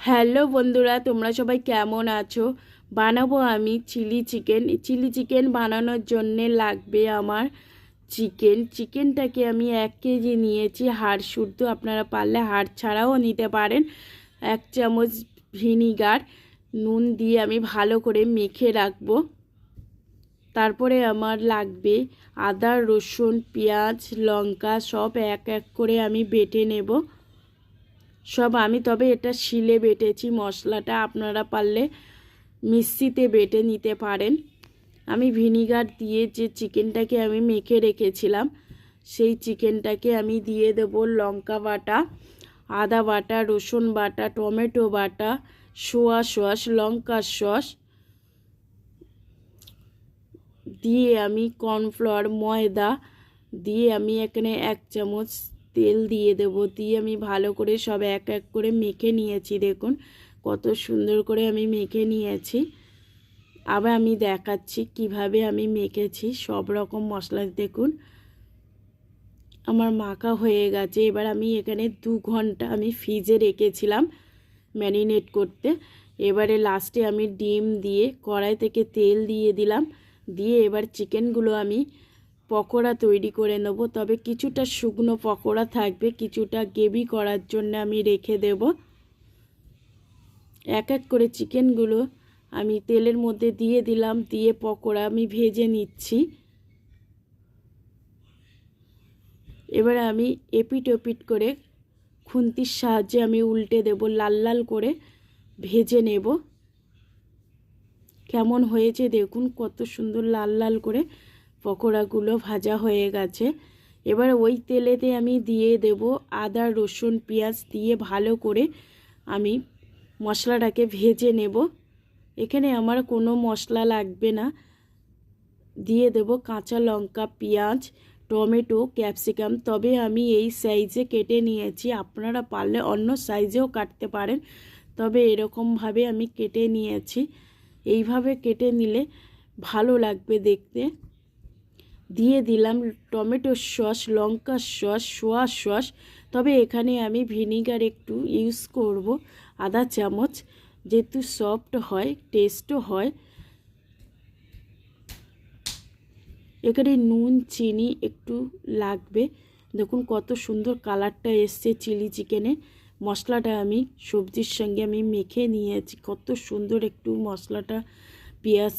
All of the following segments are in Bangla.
হ্যালো বন্ধুরা, তোমরা সবাই কেমন আছো? বানাবো আমি চিলি চিকেন বানানোর জন্যে লাগবে আমার চিকেনটাকে আমি 1 কেজি নিয়েছি, হাড় শুদ্ধ। আপনারা পারলে হাড় ছাড়াও নিতে পারেন। 1 চামচ ভিনিগার, নুন দিয়ে আমি ভালো করে মেখে রাখবো। তারপরে আমার লাগবে আদা, রসুন, পেঁয়াজ, লঙ্কা সব এক এক করে আমি বেটে নেব। সব আমি তবে এটা শিলে বেটেছি মশলাটা, আপনারা পারলে মিক্সিতে বেটে নিতে পারেন। আমি ভিনিগার দিয়ে যে চিকেনটাকে আমি মেখে রেখেছিলাম সেই চিকেনটাকে আমি দিয়ে দেব লঙ্কা বাটা, আদা বাটা, রসুন বাটা, টমেটো বাটা, সোয়া সস, লঙ্কার সস দিয়ে আমি কর্নফ্লাওয়ার, ময়দা দিয়ে আমি এখানে 1 চামচ তেল দিয়ে দেব। দিয়ে আমি ভালো করে সব এক এক করে মেখে নিয়েছি। দেখুন কত সুন্দর করে আমি মেখে নিয়েছি। আবার আমি দেখাচ্ছি কিভাবে আমি মেখেছি সব রকম মশলা। দেখুন আমার মাখা হয়ে গেছে। এবার আমি এখানে 2 ঘন্টা আমি ফ্রিজে রেখেছিলাম ম্যারিনেট করতে। এবারে লাস্টে আমি ডিম দিয়ে কড়াই থেকে তেল দিয়ে দিলাম। দিয়ে এবার চিকেনগুলো আমি পকোড়া তৈরি করে নেব। তবে কিছুটা শুকনো পকোড়া থাকবে, কিছুটা গ্রেভি করার জন্য আমি রেখে দেব। এক এক করে চিকেনগুলো আমি তেলের মধ্যে দিয়ে দিলাম, দিয়ে পকোড়া আমি ভেজে নিচ্ছি। এবারে আমি এপিট ওপিট করে খুন্তির সাহায্যে আমি উল্টে দেব, লাল লাল করে ভেজে নেব। কেমন হয়েছে দেখুন, কত সুন্দর লাল লাল করে পকোড়াগুলো ভাজা হয়ে গেছে। এবার ওই তেলেতে আমি দিয়ে দেব আদা, রসুন, পেঁয়াজ দিয়ে ভালো করে আমি মশলাটাকে ভেজে নেব। এখানে আমার কোনো মশলা লাগবে না। দিয়ে দেব কাঁচা লঙ্কা, পেঁয়াজ, টমেটো, ক্যাপসিকাম। তবে আমি এই সাইজে কেটে নিয়েছি, আপনারা পারলে অন্য সাইজেও কাটতে পারেন। তবে এরকমভাবে আমি কেটে নিয়েছি। এইভাবে কেটে নিলে ভালো লাগবে দেখতে। দিয়ে দিলাম টমেটো সস, লঙ্কার সস, সোয়া সস। তবে এখানে আমি ভিনিগার একটু ইউজ করব, আধা চামচ, যেহেতু সফট হয়, টেস্টও হয়। এখানে নুন, চিনি একটু লাগবে। দেখুন কত সুন্দর কালারটা এসছে চিলি চিকেনে। মশলাটা আমি সবজির সঙ্গে আমি মেখে নিয়েছি। কত সুন্দর একটু মশলাটা, পেঁয়াজ,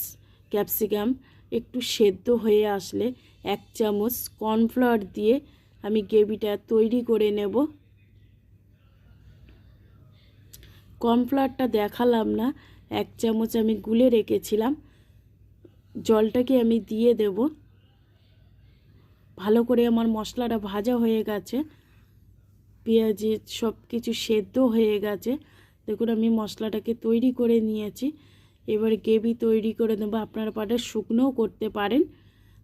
ক্যাপসিকাম একটু সেদ্ধ হয়ে আসলে 1 চামচ কর্নফ্লাওয়ার দিয়ে আমি গ্রেভিটা তৈরি করে নেব। কর্নফ্লাওয়ারটা দেখালাম না, 1 চামচ আমি গুলে রেখেছিলাম। জলটাকে আমি দিয়ে দেব। ভালো করে আমার মশলাটা ভাজা হয়ে গেছে, পেঁয়াজে সব কিছু সেদ্ধ হয়ে গেছে। দেখুন আমি মশলাটাকে তৈরি করে নিয়েছি। এবার গ্রেভি তৈরি করে নেব। আপনারা পারলে শুকনোও করতে পারেন,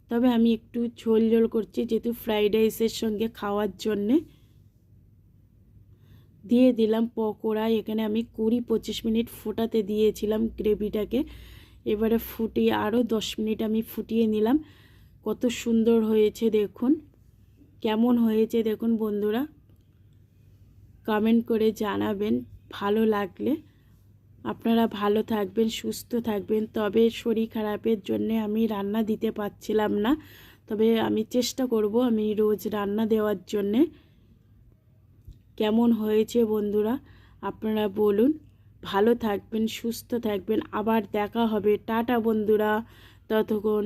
তবে আমি একটু ঝোল ঝোল করছি যেহেতু ফ্রাইড রাইসের সঙ্গে খাওয়ার জন্যে। দিয়ে দিলাম পকোড়া। এখানে আমি 20-25 মিনিট ফোটাতে দিয়েছিলাম গ্রেভিটাকে। এবারে ফুটিয়ে আরও 10 মিনিট আমি ফুটিয়ে নিলাম। কত সুন্দর হয়েছে দেখুন। কেমন হয়েছে দেখুন বন্ধুরা, কমেন্ট করে জানাবেন ভালো লাগলে। আপনারা ভালো থাকবেন, সুস্থ থাকবেন। তবে শরীর খারাপের জন্যে আমি রান্না দিতে পারছিলাম না, তবে আমি চেষ্টা করব আমি রোজ রান্না দেওয়ার জন্যে। কেমন হয়েছে বন্ধুরা আপনারা বলুন। ভালো থাকবেন, সুস্থ থাকবেন। আবার দেখা হবে। টাটা বন্ধুরা, ততক্ষণ